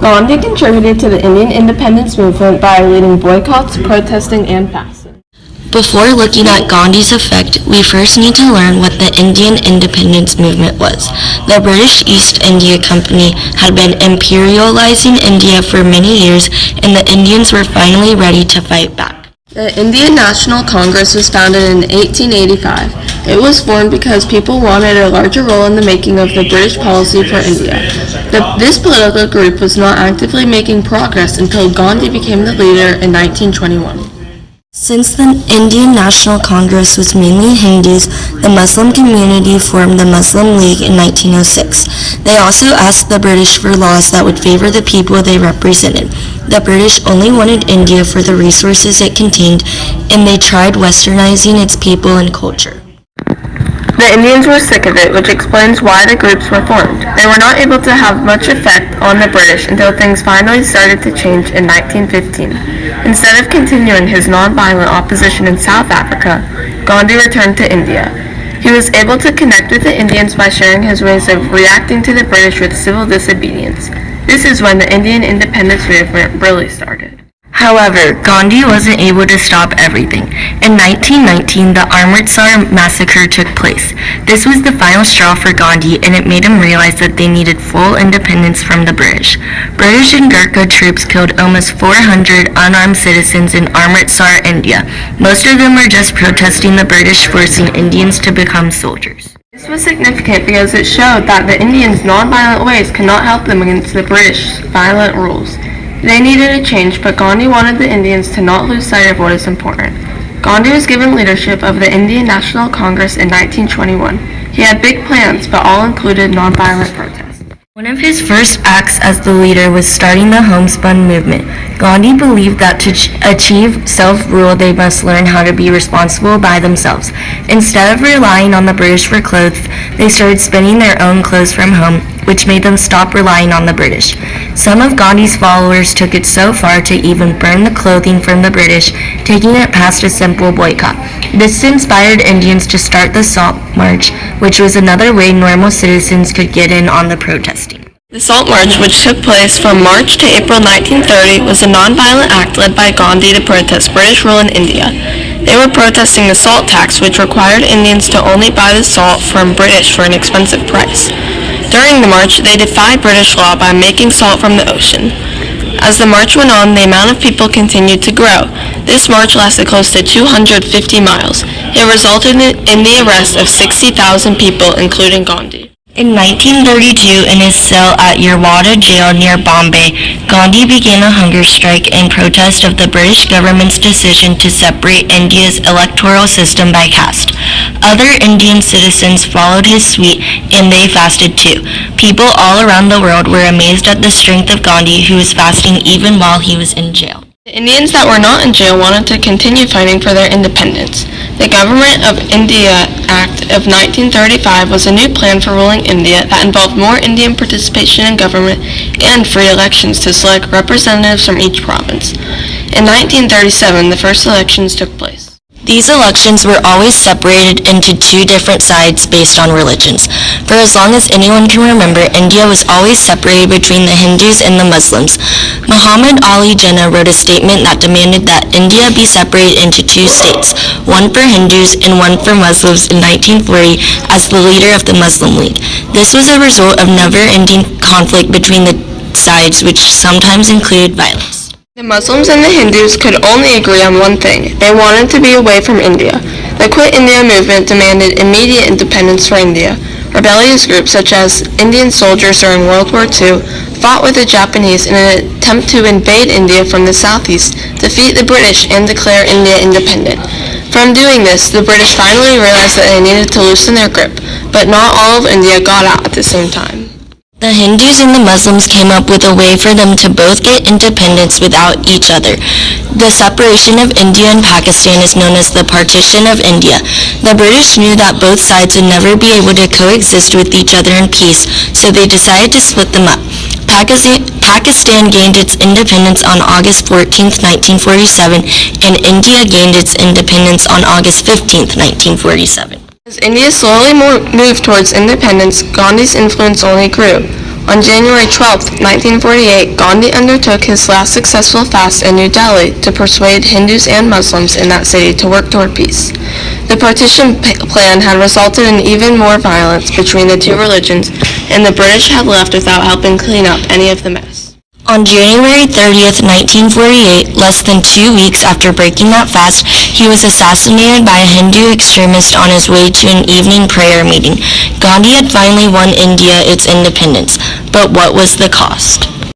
Gandhi contributed to the Indian independence movement by leading boycotts, protesting, and fasting. Before looking at Gandhi's effect, we first need to learn what the Indian independence movement was. The British East India Company had been imperializing India for many years, and the Indians were finally ready to fight back. The Indian National Congress was founded in 1885. It was formed because people wanted a larger role in the making of the British policy for India. This political group was not actively making progress until Gandhi became the leader in 1921. Since the Indian National Congress was mainly Hindus, the Muslim community formed the Muslim League in 1906. They also asked the British for laws that would favor the people they represented. The British only wanted India for the resources it contained, and they tried westernizing its people and culture. The Indians were sick of it, which explains why the groups were formed. They were not able to have much effect on the British until things finally started to change in 1915. Instead of continuing his non-violent opposition in South Africa, Gandhi returned to India. He was able to connect with the Indians by sharing his ways of reacting to the British with civil disobedience. This is when the Indian independence movement really started. However, Gandhi wasn't able to stop everything. In 1919, the Amritsar massacre took place. This was the final straw for Gandhi, and it made him realize that they needed full independence from the British. British and Gurkha troops killed almost 400 unarmed citizens in Amritsar, India. Most of them were just protesting the British forcing Indians to become soldiers. This was significant because it showed that the Indians' non-violent ways could not help them against the British violent rules. They needed a change, but Gandhi wanted the Indians to not lose sight of what is important. Gandhi was given leadership of the Indian National Congress in 1921. He had big plans, but all included nonviolent protest. One of his first acts as the leader was starting the homespun movement. Gandhi believed that to achieve self-rule, they must learn how to be responsible by themselves. Instead of relying on the British for clothes, they started spinning their own clothes from home, which made them stop relying on the British. Some of Gandhi's followers took it so far to even burn the clothing from the British, taking it past a simple boycott. This inspired Indians to start the Salt March, which was another way normal citizens could get in on the protesting. The Salt March, which took place from March to April 1930, was a non-violent act led by Gandhi to protest British rule in India. They were protesting the salt tax, which required Indians to only buy the salt from British for an expensive price. During the march, they defied British law by making salt from the ocean. As the march went on, the amount of people continued to grow. This march lasted close to 250 miles. It resulted in the arrest of 60,000 people, including Gandhi. In 1932, in his cell at Yerwada Jail near Bombay, Gandhi began a hunger strike in protest of the British government's decision to separate India's electoral system by caste. Other Indian citizens followed his suit, and they fasted too. People all around the world were amazed at the strength of Gandhi, who was fasting even while he was in jail. The Indians that were not in jail wanted to continue fighting for their independence. The Government of India Act of 1935 was a new plan for ruling India that involved more Indian participation in government and free elections to select representatives from each province. In 1937, the first elections took place. These elections were always separated into two different sides based on religions. For as long as anyone can remember, India was always separated between the Hindus and the Muslims. Muhammad Ali Jinnah wrote a statement that demanded that India be separated into two states, one for Hindus and one for Muslims in 1940 as the leader of the Muslim League. This was a result of never-ending conflict between the sides, which sometimes included violence. The Muslims and the Hindus could only agree on one thing. They wanted to be away from India. The Quit India movement demanded immediate independence for India. Rebellious groups such as Indian soldiers during World War II fought with the Japanese in an attempt to invade India from the southeast, defeat the British, and declare India independent. From doing this, the British finally realized that they needed to loosen their grip, but not all of India got out at the same time. The Hindus and the Muslims came up with a way for them to both get independence without each other. The separation of India and Pakistan is known as the Partition of India. The British knew that both sides would never be able to coexist with each other in peace, so they decided to split them up. Pakistan gained its independence on August 14, 1947, and India gained its independence on August 15, 1947. As India slowly moved towards independence, Gandhi's influence only grew. On January 12, 1948, Gandhi undertook his last successful fast in New Delhi to persuade Hindus and Muslims in that city to work toward peace. The partition plan had resulted in even more violence between the two religions, and the British had left without helping clean up any of the mess. On January 30th, 1948, less than 2 weeks after breaking that fast, he was assassinated by a Hindu extremist on his way to an evening prayer meeting. Gandhi had finally won India its independence, but what was the cost?